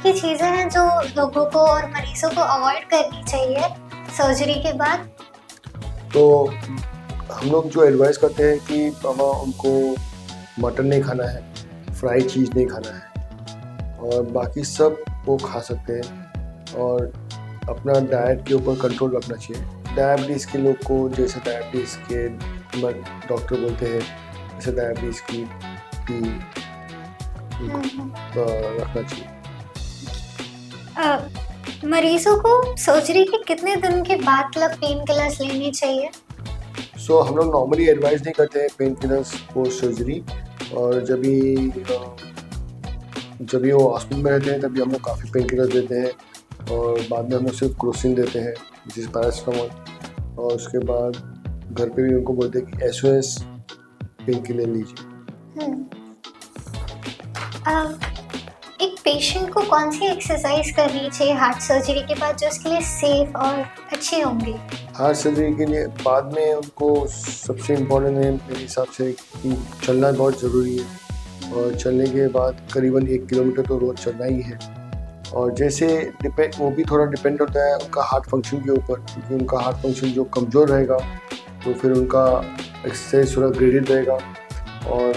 की चीज़ें हैं जो लोगों को और मरीजों को अवॉइड करनी चाहिए सर्जरी के बाद? तो हम लोग जो एडवाइस करते हैं कि मामा उनको मटन नहीं खाना है, फ्राई चीज़ नहीं खाना है और बाकी सब वो खा सकते हैं और अपना डाइट के ऊपर कंट्रोल रखना चाहिए। डायबिटीज़ के लोग को जैसे डायबिटीज़ के डॉक्टर बोलते हैं जैसे डायबिटीज़ की भी उनको रखना चाहिए। मरीजों को सर्जरी के कितने दिन के बाद मतलब पेन किलर्स लेनी चाहिए? हम लोग नॉर्मली एडवाइस नहीं करते हैं पेन किलर्स पोस्ट सर्जरी और जब भी वो हॉस्पिटल में रहते हैं तभी हम लोग काफ़ी पेन किलर्स देते हैं और बाद में हम लोग सिर्फ क्रोसिन देते हैं जिस पैरासिटामोल और उसके बाद घर पे भी उनको बोलते हैं कि SOS पेन किलर लीजिए। एक पेशेंट को कौन सी एक्सरसाइज करनी चाहिए हार्ट सर्जरी के बाद जो उसके लिए सेफ और अच्छी होंगी? हार्ट सर्जरी के लिए बाद में उनको सबसे इम्पोर्टेंट है मेरे हिसाब से कि चलना बहुत ज़रूरी है और चलने के बाद करीबन 1 किलोमीटर तो रोज़ चलना ही है और जैसे वो भी थोड़ा डिपेंड होता है उनका हार्ट फंक्शन के ऊपर क्योंकि उनका हार्ट फंक्शन जो कमज़ोर रहेगा तो फिर उनका एक्सरसाइज थोड़ा ग्रेडेड रहेगा और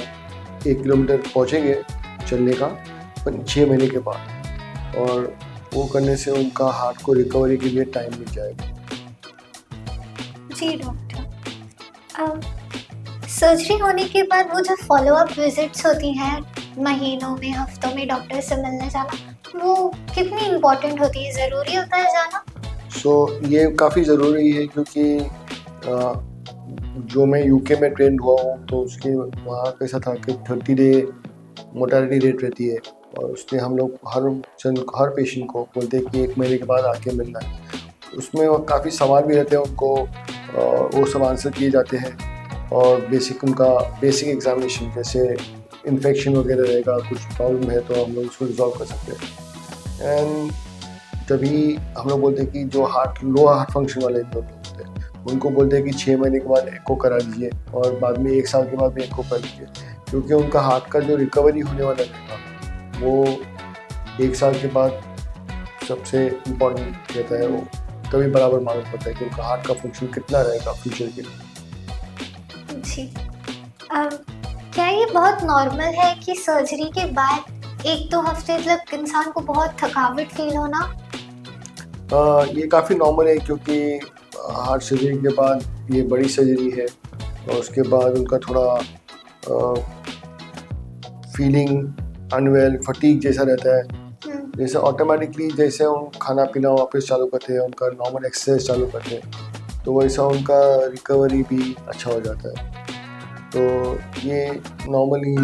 1 किलोमीटर पहुँचेंगे चलने का 6 महीने के बाद और वो करने से उनका हार्ट को रिकवरी के लिए टाइम मिल जाएगा। जी डॉक्टर, सर्जरी होने के बाद वो जो फॉलोअप विजिट्स होती हैं महीनों में हफ्तों में डॉक्टर से मिलने जाना वो कितनी इम्पोर्टेंट होती है, ज़रूरी होता है जाना? ये काफ़ी ज़रूरी है क्योंकि जो मैं UK में ट्रेंड हुआ हूँ तो उसके वहाँ कैसा था कि 30 डे मोर्टेलिटी रेट रहती है और उसमें हम लोग हर पेशेंट को बोलते हैं कि 1 महीने के बाद आके मिलना है। उसमें काफ़ी सवाल भी रहते हैं उनको वो सब आंसर किए जाते हैं और बेसिक एग्जामिनेशन जैसे इन्फेक्शन वगैरह रहेगा, कुछ प्रॉब्लम है तो हम लोग उसको रिजॉल्व कर सकते हैं। एंड तभी हम लोग बोलते हैं कि जो लो हार्ट फंक्शन वाले लोग होते हैं उनको बोलते हैं कि 6 महीने के बाद एको करा लीजिए और बाद में 1 साल के बाद भी एको कर लीजिए क्योंकि उनका हार्ट का जो रिकवरी होने वाला रहेगा वो 1 साल के बाद सबसे इम्पोर्टेंट रहता है। वो तभी बराबर मालूम पड़ता है कि उनका हार्ट का फंक्शन कितना रहेगा फ्यूचर के लिए। जी, क्या ये बहुत नॉर्मल है कि सर्जरी के बाद 1-2 हफ्ते तक इंसान को बहुत थकावट फील होना? ये काफ़ी नॉर्मल है क्योंकि हार्ट सर्जरी के बाद ये बड़ी सर्जरी है और उसके बाद उनका थोड़ा फीलिंग अनवेल फटीग जैसा रहता है जैसे ऑटोमेटिकली जैसे हम खाना पीना वापस चालू करते हैं उनका नॉर्मल एक्सरसाइज चालू करते हैं तो वैसा उनका रिकवरी भी अच्छा हो जाता है। तो ये नॉर्मली